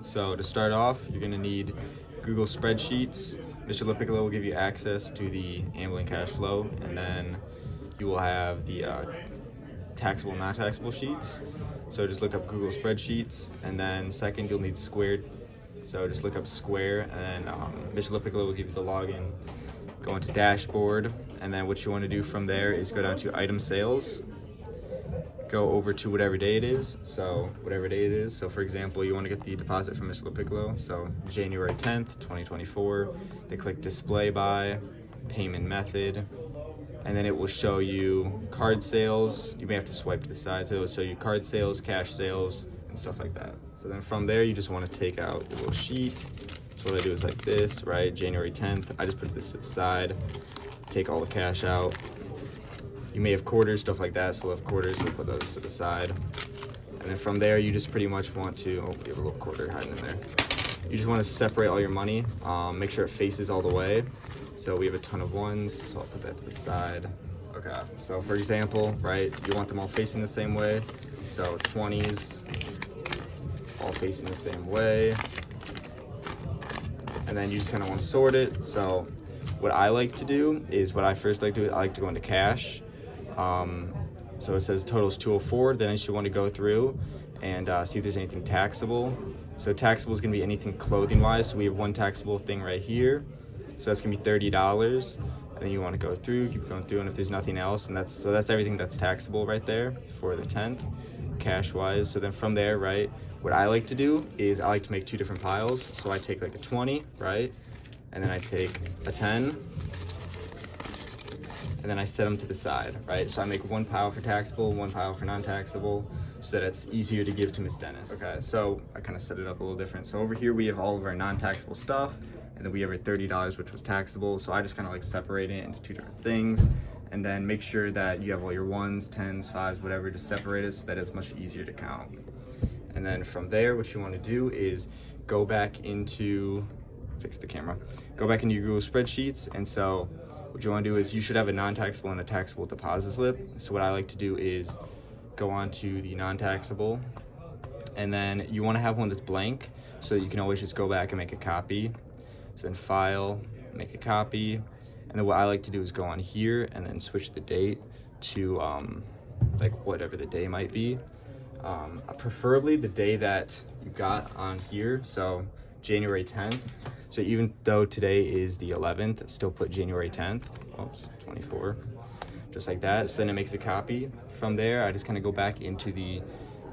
So to start off, you're gonna need Google Spreadsheets. Mr. LePiccolo will give you access to the Ambling cash flow, and then you will have the taxable, non-taxable sheets. So just look up Google Spreadsheets, and then second, you'll need Squared. So just look up Square, and then Mr. LePiccolo will give you the login. Go into dashboard, and then what you want to do from there is go down to item sales. Go over to whatever day it is. So whatever day it is. So for example, you want to get the deposit from Mr. LePiccolo. So January 10th, 2024. Then click display by, payment method, and then it will show you card sales. You may have to swipe to the side, so it will show you card sales, cash sales, and stuff like that. So then from there, you just want to take out the little sheet. So what I do is like this, right? January 10th, I just put this to the side, take all the cash out. You may have quarters, stuff like that, so we'll have quarters, we'll put those to the side. And then from there, you just pretty much want to, oh, we have a little quarter hiding in there. You just want to separate all your money, make sure it faces all the way. So we have a ton of ones, so I'll put that to the side. Okay, so for example, right, you want them all facing the same way. So 20s, all facing the same way. And then you just kind of want to sort it. So what I like to do is, what I first like to do, I like to go into cash. So it says totals 204, then I should want to go through and see if there's anything taxable. So taxable is going to be anything clothing wise. So we have one taxable thing right here. So that's going to be $30. And then you want to go through, keep going through, and if there's nothing else, and that's everything that's taxable right there for the 10th, cash wise. So then from there, right, what I like to do is I like to make two different piles. So I take like a 20, right? And then I take a 10. And then I set them to the side, right? So I make one pile for taxable, one pile for non-taxable, so that it's easier to give to Miss Dennis. Okay, so I kind of set it up a little different. So over here we have all of our non-taxable stuff, and then we have our $30, which was taxable. So I just kind of like separate it into two different things, and then make sure that you have all your ones, 10s, 5s, whatever, just separate it so that it's much easier to count. And then from there, what you want to do is go back into, fix the camera, go back into your Google Spreadsheets. And so what you want to do is, you should have a non-taxable and a taxable deposit slip. So what I like to do is go on to the non-taxable, and then you want to have one that's blank so that you can always just go back and make a copy. So then file, make a copy, and then what I like to do is go on here and then switch the date to like whatever the day might be. Preferably the day that you got on here, so January 10th. So even though today is the 11th, still put January 10th. Oops, 24, just like that. So then it makes a copy. From there, I just kind of go back into the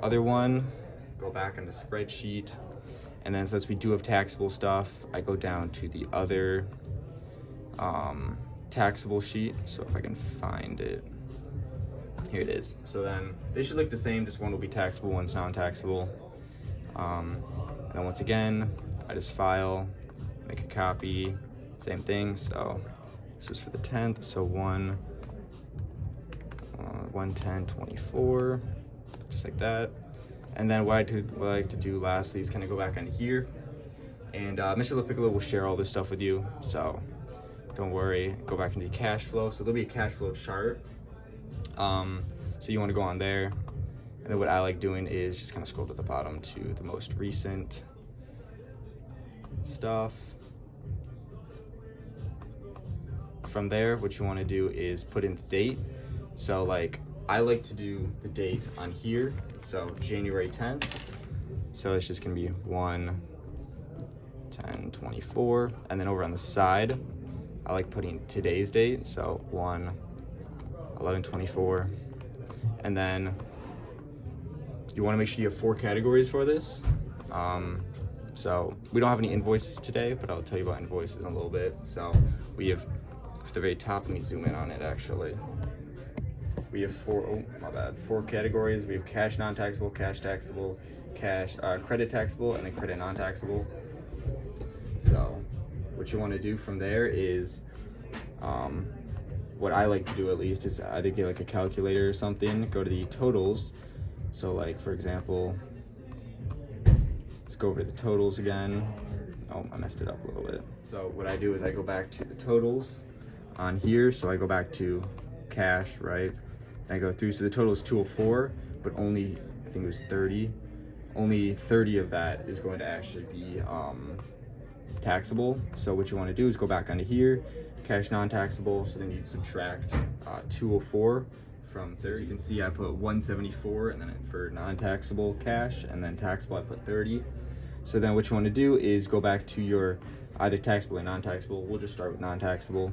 other one, go back on the spreadsheet, and then since we do have taxable stuff, I go down to the other taxable sheet. So if I can find it, here it is. So then they should look the same, just one will be taxable, one's non-taxable. And then once again, I just file, make a copy, same thing. So this is for the 10th, so 1/10/24, just like that. And then what I like to do lastly is kind of go back on here, and Mr. LePiccolo will share all this stuff with you, so don't worry. Go back into the cash flow, so there'll be a cash flow chart. So you want to go on there, and then what I like doing is just kind of scroll to the bottom to the most recent stuff. From there, what you want to do is put in the date. So like I like to do the date on here, so January 10th. So it's just gonna be 1/10/24, and then over on the side, I like putting today's date, so 1/11/24, and then you want to make sure you have 4 categories for this. So we don't have any invoices today, but I'll tell you about invoices in a little bit. So we have, at the very top, let me zoom in on it actually. We have 4 categories. We have cash non-taxable, cash taxable, cash credit taxable, and then credit non-taxable. So what you want to do from there is, what I like to do at least is either get like a calculator or something, go to the totals. So like for example, let's go over to the totals again. Oh, I messed it up a little bit. So what I do is I go back to the totals on here. So I go back to cash, right? And I go through, so the total is 204, but only, I think it was 30 only 30 of that is going to actually be taxable. So what you want to do is go back onto here, cash non-taxable, so then you'd subtract 204 from 30. As you can see, I put 174 and then for non-taxable cash, and then taxable I put 30. So then what you want to do is go back to your either taxable or non-taxable. We'll just start with non-taxable,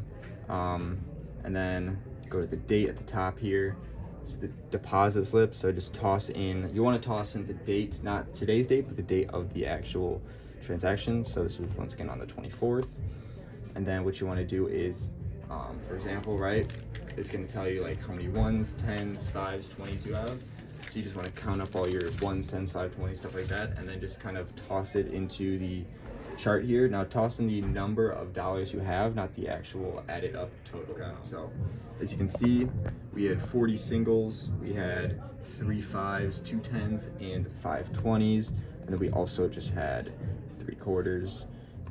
and then go to the date at the top here. It's the deposit slip, so just toss in, you want to toss in the date, not today's date, but the date of the actual transaction. So this was once again on the 24th. And then what you want to do is, for example, right, it's going to tell you like how many 1s, 10s, 5s, 20s you have. So you just want to count up all your 1s, 10s, 5s, 20s, stuff like that, and then just kind of toss it into the chart here. Now toss in the number of dollars you have, not the actual added up total. So as you can see, we had 40 singles, we had 3 5s, 2 10s, and 5 20s, and then we also just had 3 quarters.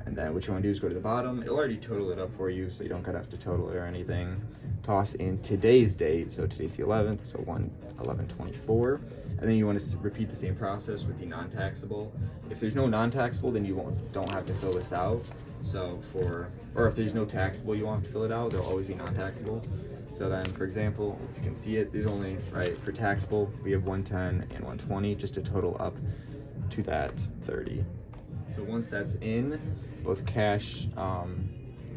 And then what you want to do is go to the bottom. It'll already total it up for you, so you don't gotta have to total it or anything. Toss in today's date, so today's the 11th, so 1/11/24. And then you want to repeat the same process with the non-taxable. If there's no non-taxable, then you don't have to fill this out. So or if there's no taxable, you won't have to fill it out. There'll always be non-taxable. So then, for example, if you can see it, there's only, right, for taxable, we have 110 and 120, just to total up to that 30. So once that's in, both cash,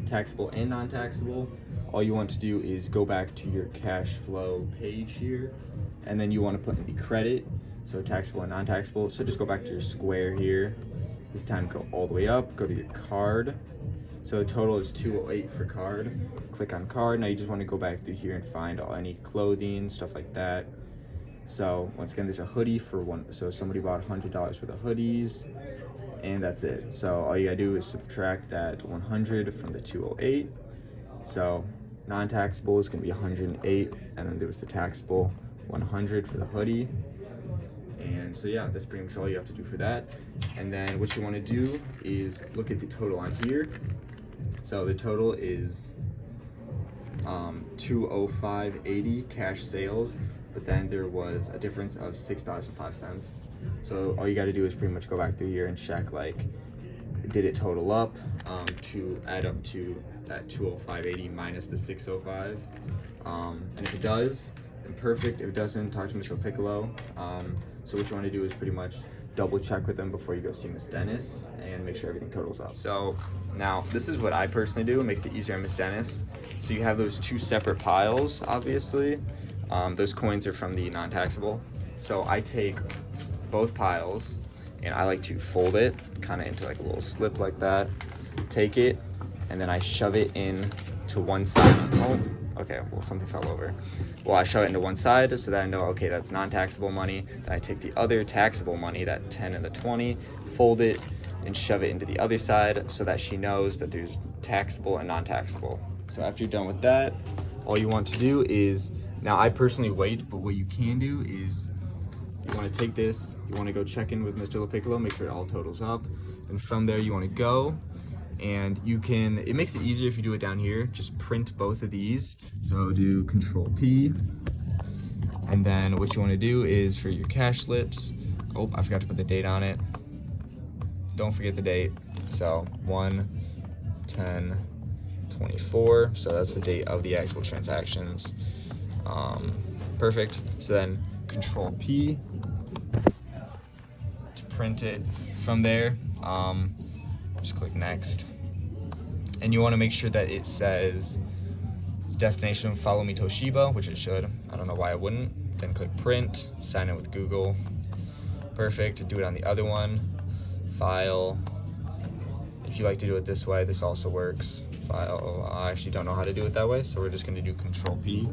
taxable and non-taxable, all you want to do is go back to your cash flow page here, and then you want to put in the credit, so taxable and non-taxable. So just go back to your square here. This time go all the way up, go to your card. So the total is 208 for card. Click on card. Now you just want to go back through here and find any clothing, stuff like that. So once again, there's a hoodie for one. So somebody bought $100 worth of hoodies, and that's it. So all you gotta do is subtract that 100 from the 208. So non-taxable is gonna be 108, and then there was the taxable 100 for the hoodie. And so yeah, that's pretty much all you have to do for that. And then what you want to do is look at the total on here. So the total is 205.80 cash sales, but then there was a difference of $6.05. So all you got to do is pretty much go back through here and check, like, did it total up to add up to that 205.80 minus the 605. And if it does, then perfect. If it doesn't, talk to Mr. Piccolo. So what you want to do is pretty much double check with them before you go see Miss Dennis and make sure everything totals up. So now this is what I personally do. It makes it easier on Miss Dennis. So you have those 2 separate piles, obviously. Those coins are from the non-taxable. So I take both piles and I like to fold it kind of into like a little slip like that. Take it and then I shove it in to one side. Oh, okay, well, something fell over. Well, I shove it into one side so that I know, okay, that's non-taxable money. Then I take the other taxable money, that 10 and the 20, fold it and shove it into the other side so that she knows that there's taxable and non-taxable. So after you're done with that, all you want to do is, now I personally wait, but what you can do is you want to take this, you want to go check in with Mr. LePiccolo, make sure it all totals up. And from there you want to go, and you can, it makes it easier if you do it down here, just print both of these. So do Control P, and then what you want to do is for your cash slips, oh, I forgot to put the date on it. Don't forget the date. So 1/10/24, so that's the date of the actual transactions. Perfect. So then Control P to print it. From there, just click next, and you want to make sure that it says destination Follow Me Toshiba, which it should. I don't know why it wouldn't. Then click print, sign in with Google. Perfect. Do it on the other one. File. If you like to do it this way, this also works. File. I actually don't know how to do it that way, so we're just going to do Control P.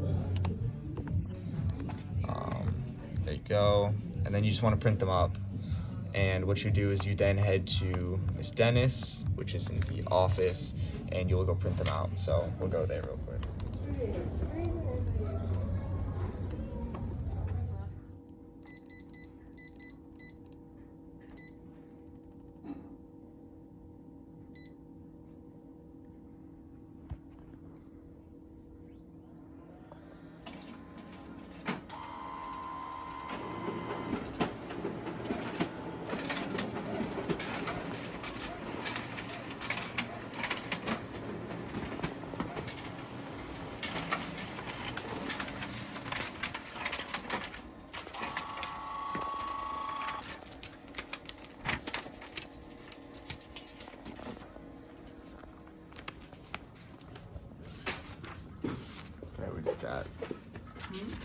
There you go. And then you just want to print them up. And what you do is you then head to Miss Dennis, which is in the office, and you'll go print them out. So we'll go there real quick. got?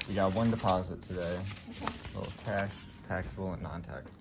You got one deposit today. A little cash, taxable and non-taxable.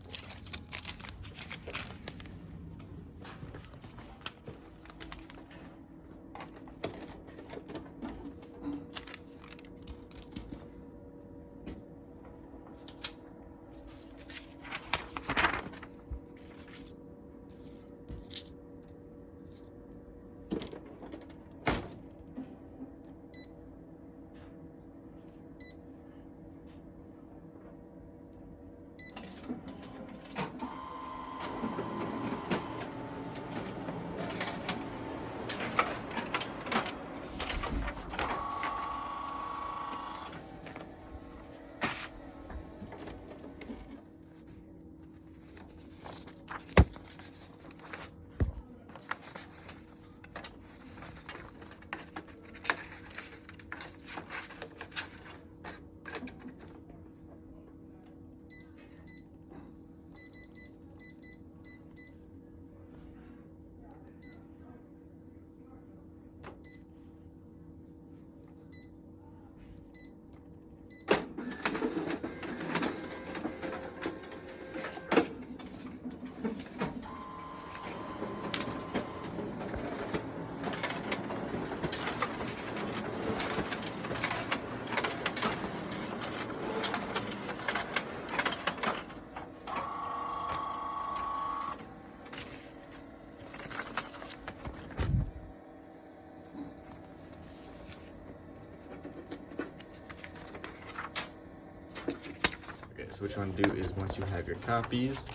So what you want to do is once you have your copies,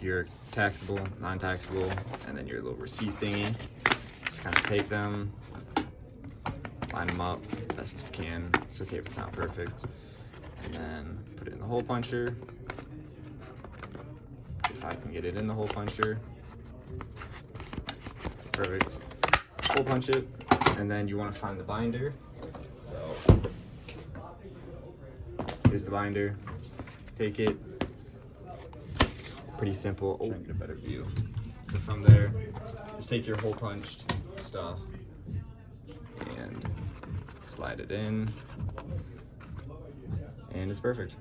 your taxable, non-taxable, and then your little receipt thingy, just kind of take them, line them up best you can. It's okay if it's not perfect. And then put it in the hole puncher. If I can get it in the hole puncher. Perfect. Hole punch it, and then you want to find the binder. So here's the binder. Take it. Pretty simple. Oh, try and get a better view. So from there, just take your hole punched stuff and slide it in, and it's perfect.